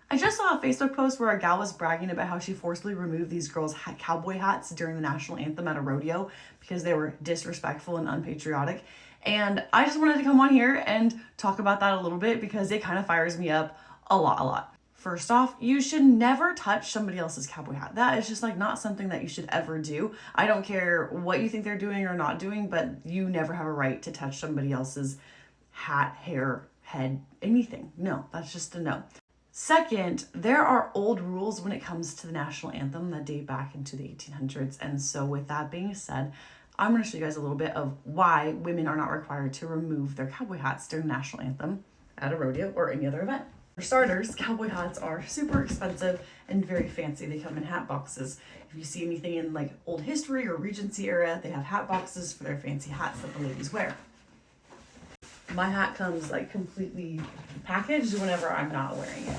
I just saw a Facebook post where a gal was bragging about how she forcibly removed these girls' cowboy hats during the national anthem at a rodeo because they were disrespectful and unpatriotic. And I just wanted to come on here and talk about that a little bit because it kind of fires me up a lot. First off, you should never touch somebody else's cowboy hat. That is just like not something that you should ever do. I don't care what you think they're doing or not doing, but you never have a right to touch somebody else's hat, hair, head, anything. No, that's just a no. Second, there are old rules when it comes to the national anthem that date back into the 1800s. And so with that being said, I'm going to show you guys a little bit of why women are not required to remove their cowboy hats during the national anthem at a rodeo or any other event. For starters, cowboy hats are super expensive and very fancy. They come in hat boxes. If you see anything in like old history or Regency era, they have hat boxes for their fancy hats that the ladies wear. My hat comes like completely packaged whenever I'm not wearing it.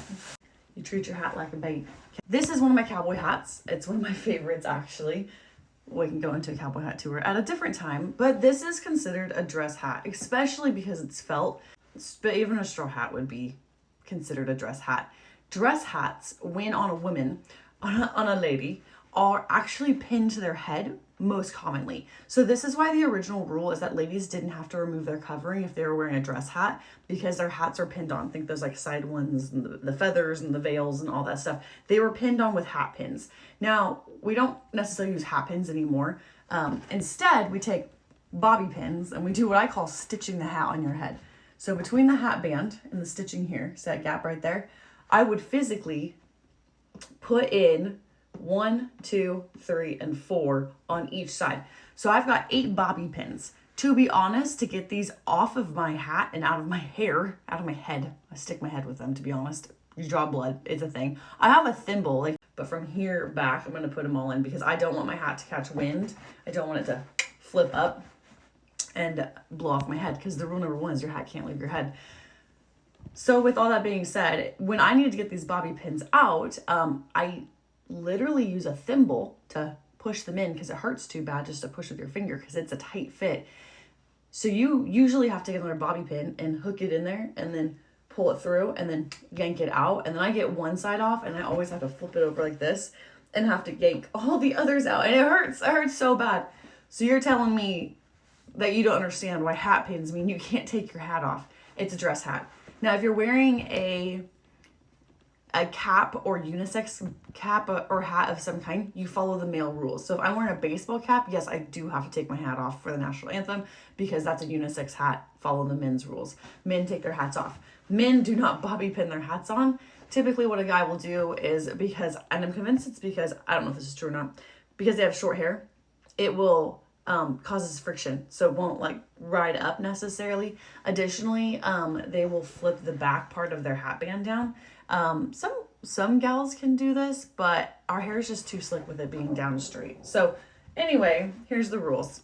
You treat your hat like a baby. This is one of my cowboy hats. It's one of my favorites actually. We can go into a cowboy hat tour at a different time, but this is considered a dress hat, especially because it's felt, but even a straw hat would be considered a dress hat. Dress hats, when on a woman, on a lady, are actually pinned to their head most commonly. So this is why the original rule is that ladies didn't have to remove their covering if they were wearing a dress hat, because their hats are pinned on. Think those like side ones and the feathers and the veils and all that stuff. They were pinned on with hat pins. Now, we don't necessarily use hat pins anymore. Instead, we take bobby pins and we do what I call stitching the hat on your head. So between the hat band and the stitching here, so that gap right there, I would physically put in 1, 2, 3, and 4 on each side. So I've got 8 bobby pins. To be honest, to get these off of my hat and out of my hair, out of my head, I stick my head with them, to be honest. You draw blood, it's a thing. I have a thimble, but from here back, I'm gonna put them all in because I don't want my hat to catch wind. I don't want it to flip up and blow off my head, because the rule number 1 is your hat can't leave your head. So with all that being said, when I need to get these bobby pins out, I literally use a thimble to push them in because it hurts too bad just to push with your finger because it's a tight fit. So you usually have to get another bobby pin and hook it in there and then pull it through and then yank it out. And then I get one side off and I always have to flip it over like this and have to yank all the others out. And it hurts so bad. So you're telling me that you don't understand why hat pins mean you can't take your hat off. It's a dress hat. Now, if you're wearing a cap or unisex cap or hat of some kind, you follow the male rules. So if I'm wearing a baseball cap, yes, I do have to take my hat off for the national anthem because that's a unisex hat. Follow the men's rules. Men take their hats off. Men do not bobby pin their hats on. Typically what a guy will do is, because, and I'm convinced it's because, I don't know if this is true or not, because they have short hair, it will causes friction, so it won't like ride up necessarily. Additionally, they will flip the back part of their hat band down. Some gals can do this, but our hair is just too slick with it being down straight. So anyway, here's the rules.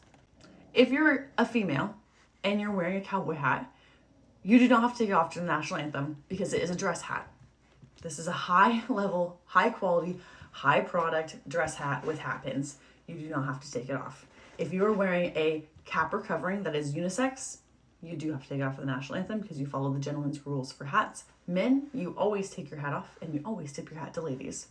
If you're a female and you're wearing a cowboy hat, you do not have to take it off to the national anthem because it is a dress hat. This is a high level, high quality, high product dress hat with hat pins. You do not have to take it off. If you are wearing a cap or covering that is unisex, you do have to take it off for the national anthem because you follow the gentleman's rules for hats. Men, you always take your hat off and you always tip your hat to ladies.